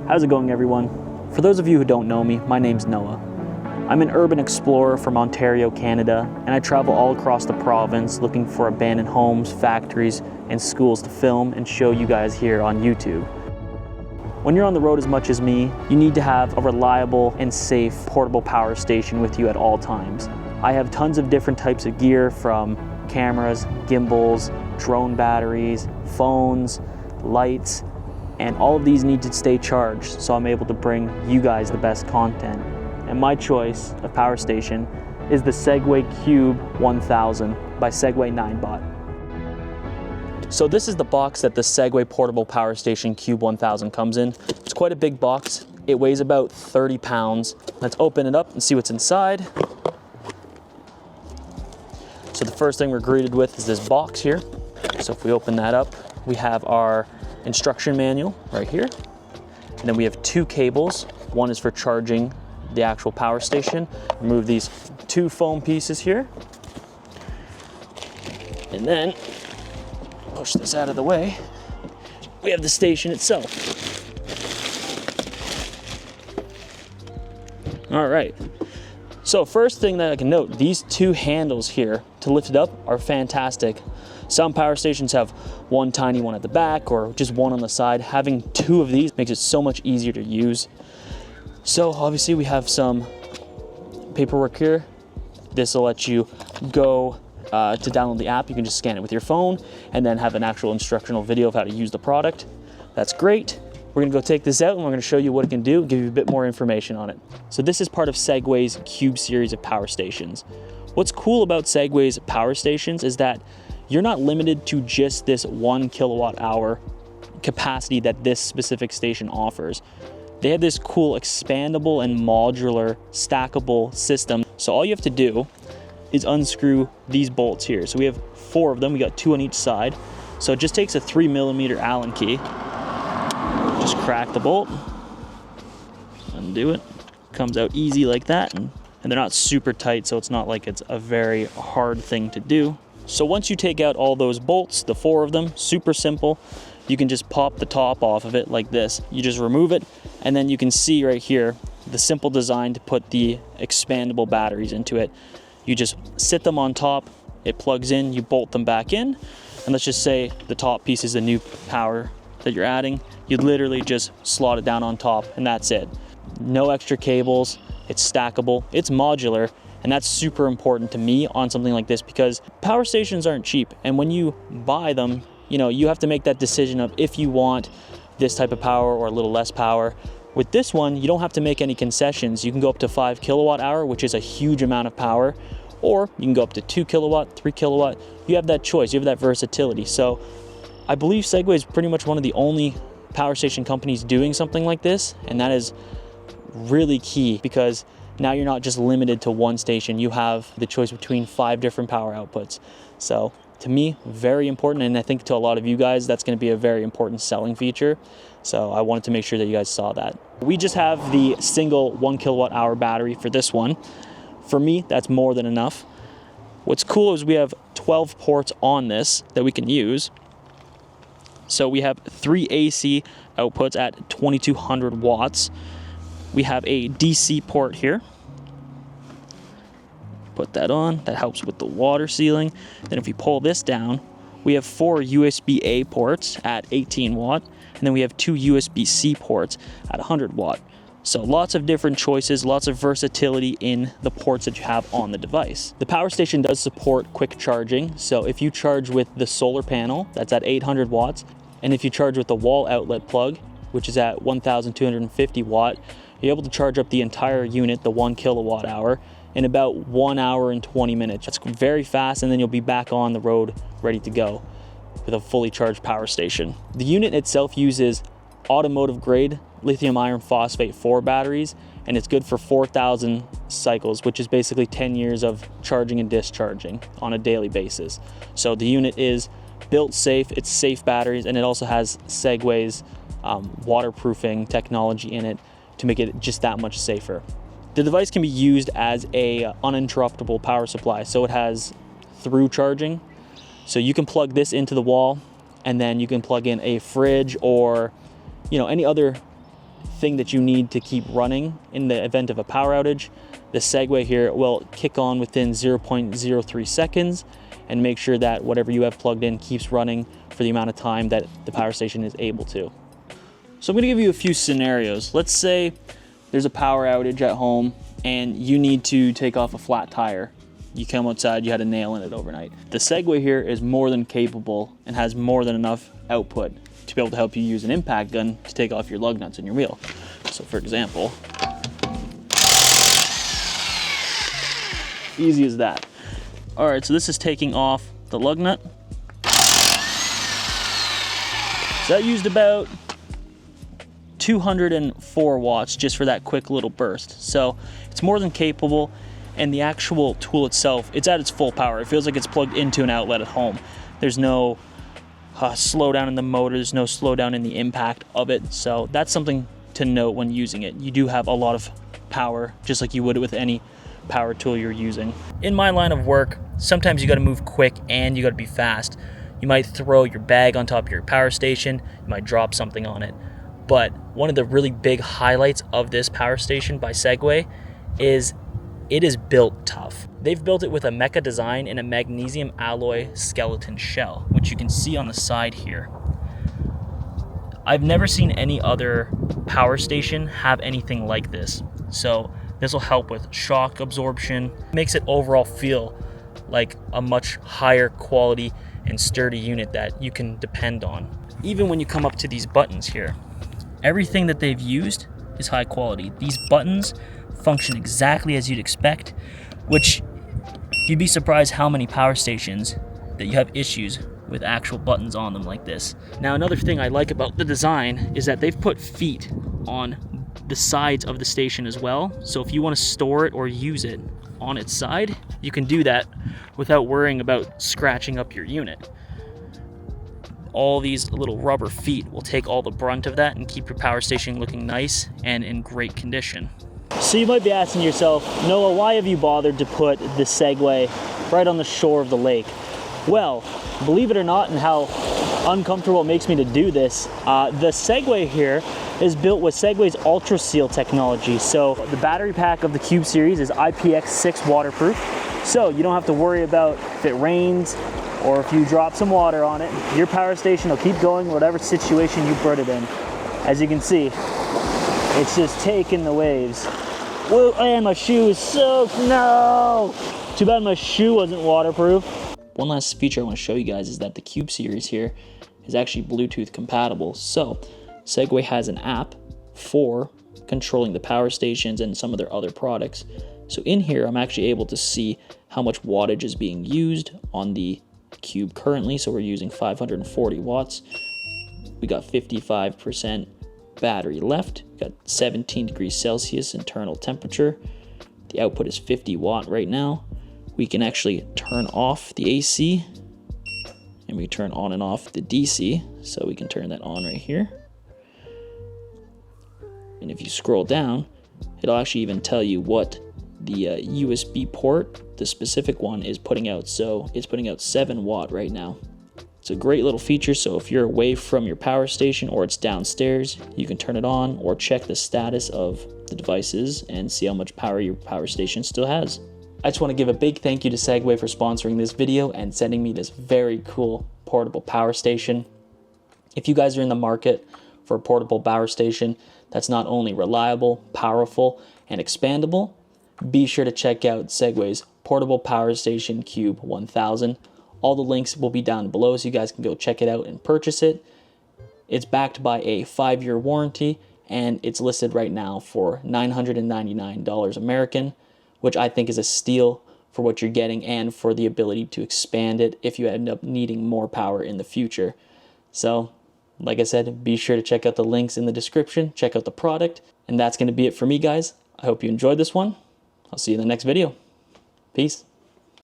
How's it going, everyone? For those of you who don't know me, my name's Noah. I'm an urban explorer from Ontario, Canada, and I travel all across the province looking for abandoned homes, factories, and schools to film and show you guys here on YouTube. When you're on the road as much as me, you need to have a reliable and safe portable power station with you at all times. I have tons of different types of gear, from cameras, gimbals, drone batteries, phones, lights, and all of these need to stay charged so I'm able to bring you guys the best content. And my choice of power station is the Segway Cube 1000 by Segway 9bot. So this is the box that the Segway Portable Power Station Cube 1000 comes in. It's quite a big box. It weighs about 30 pounds. Let's open it up and see what's inside. So the first thing we're greeted with is this box here. So if we open that up, we have our instruction manual right here. And then we have two cables. One is for charging the actual power station. Remove these two foam pieces here. And then push this out of the way. We have the station itself. All right. So first thing that I can note, these two handles here to lift it up are fantastic. Some power stations have one tiny one at the back or just one on the side. Having two of these makes it so much easier to use. So obviously we have some paperwork here. This will let you go to download the app. You can just scan it with your phone and then have an actual instructional video of how to use the product. That's great. We're gonna go take this out and we're gonna show you what it can do and give you a bit more information on it. So this is part of Segway's Cube series of power stations. What's cool about Segway's power stations is that you're not limited to just this 1 kilowatt hour capacity that this specific station offers. They have this cool expandable and modular stackable system. So all you have to do is unscrew these bolts here. So we have 4 of them. We got 2 on each side. So it just takes a 3mm Allen key. Just crack the bolt, undo it. Comes out easy like that. And they're not super tight, so it's not like it's a very hard thing to do. So once you take out all those bolts, the 4 of them, super simple. You can just pop the top off of it like this. You just remove it, and then you can see right here the simple design to put the expandable batteries into it. You just sit them on top, it plugs in, you bolt them back in, and let's just say the top piece is the new power that you're adding. You literally just slot it down on top, and that's it. No extra cables, it's stackable, it's modular, and that's super important to me on something like this because power stations aren't cheap, and when you buy them, you have to make that decision of if you want this type of power or a little less power. With this one, you don't have to make any concessions. You can go up to 5 kilowatt hour, which is a huge amount of power, or you can go up to 2 kilowatt, 3 kilowatt. You have that choice, you have that versatility. So I believe Segway is pretty much one of the only power station companies doing something like this, and that is really key because now you're not just limited to one station. You have the choice between 5 different power outputs. So to me, very important, and I think to a lot of you guys, that's going to be a very important selling feature. So I wanted to make sure that you guys saw that. We just have the single 1 kilowatt hour battery for this one. For me, that's more than enough. What's cool is we have 12 ports on this that we can use. So we have 3 AC outputs at 2200 watts. We have a DC port here. Put that on, that helps with the water sealing. Then if we pull this down, we have 4 USB-A ports at 18 watt, and then we have 2 USB-C ports at 100 watt. So lots of different choices, lots of versatility in the ports that you have on the device. The power station does support quick charging. So if you charge with the solar panel, that's at 800 watts, and if you charge with the wall outlet plug, which is at 1250 watt, you're able to charge up the entire unit, the 1 kilowatt hour, in about 1 hour and 20 minutes. That's very fast, and then you'll be back on the road ready to go with a fully charged power station. The unit itself uses automotive grade lithium iron phosphate 4 batteries, and it's good for 4,000 cycles, which is basically 10 years of charging and discharging on a daily basis. So the unit is built safe, it's safe batteries, and it also has Segway's waterproofing technology in it to make it just that much safer. The device can be used as a uninterruptible power supply, so it has through charging. So you can plug this into the wall, and then you can plug in a fridge or any other thing that you need to keep running in the event of a power outage, the Segway here will kick on within 0.03 seconds and make sure that whatever you have plugged in keeps running for the amount of time that the power station is able to. So I'm gonna give you a few scenarios. Let's say there's a power outage at home and you need to take off a flat tire. You come outside, you had a nail in it overnight. The Segway here is more than capable and has more than enough output to be able to help you use an impact gun to take off your lug nuts in your wheel. So for example, easy as that. All right, so this is taking off the lug nut. So that used about 204 watts just for that quick little burst. So it's more than capable, and the actual tool itself, it's at its full power. It feels like it's plugged into an outlet at home. There's no slowdown in the motor, there's no slowdown in the impact of it. So that's something to note when using it. You do have a lot of power, just like you would with any power tool you're using. In my line of work, sometimes you gotta move quick and you gotta be fast. You might throw your bag on top of your power station, you might drop something on it. But one of the really big highlights of this power station by Segway is it is built tough. They've built it with a mecha design and a magnesium alloy skeleton shell, which you can see on the side here. I've never seen any other power station have anything like this. So this will help with shock absorption, makes it overall feel like a much higher quality and sturdy unit that you can depend on. Even when you come up to these buttons here, everything that they've used is high quality. These buttons function exactly as you'd expect, which you'd be surprised how many power stations that you have issues with actual buttons on them like this. Now, another thing I like about the design is that they've put feet on the sides of the station as well. So if you want to store it or use it on its side, you can do that without worrying about scratching up your unit. All these little rubber feet will take all the brunt of that and keep your power station looking nice and in great condition. So you might be asking yourself, Noah, why have you bothered to put the Segway right on the shore of the lake? Well, believe it or not, and how uncomfortable it makes me to do this, the Segway here is built with Segway's Ultra Seal technology. So the battery pack of the Cube series is IPX6 waterproof. So you don't have to worry about if it rains or if you drop some water on it. Your power station will keep going whatever situation you put it in. As you can see, it's just taking the waves. Whoa, and my shoe is soaked, no! Too bad my shoe wasn't waterproof. One last feature I want to show you guys is that the Cube series here is actually Bluetooth compatible. So Segway has an app for controlling the power stations and some of their other products. So in here, I'm actually able to see how much wattage is being used on the Cube currently. So we're using 540 watts. We got 55% battery left. We got 17 degrees Celsius internal temperature. The output is 50 watt right now. We can actually turn off the AC and we turn on and off the DC. So we can turn that on right here. And if you scroll down, it'll actually even tell you what the USB port, the specific one, is putting out. So it's putting out 7 watt right now. It's a great little feature. So if you're away from your power station or it's downstairs, you can turn it on or check the status of the devices and see how much power your power station still has. I just want to give a big thank you to Segway for sponsoring this video and sending me this very cool portable power station. If you guys are in the market for a portable power station that's not only reliable, powerful, and expandable, be sure to check out Segway's Portable Power Station Cube 1000. All the links will be down below so you guys can go check it out and purchase it. It's backed by a 5-year warranty and it's listed right now for $999 American, which I think is a steal for what you're getting and for the ability to expand it if you end up needing more power in the future. So, like I said, be sure to check out the links in the description, check out the product, and that's going to be it for me, guys. I hope you enjoyed this one. I'll see you in the next video. Peace.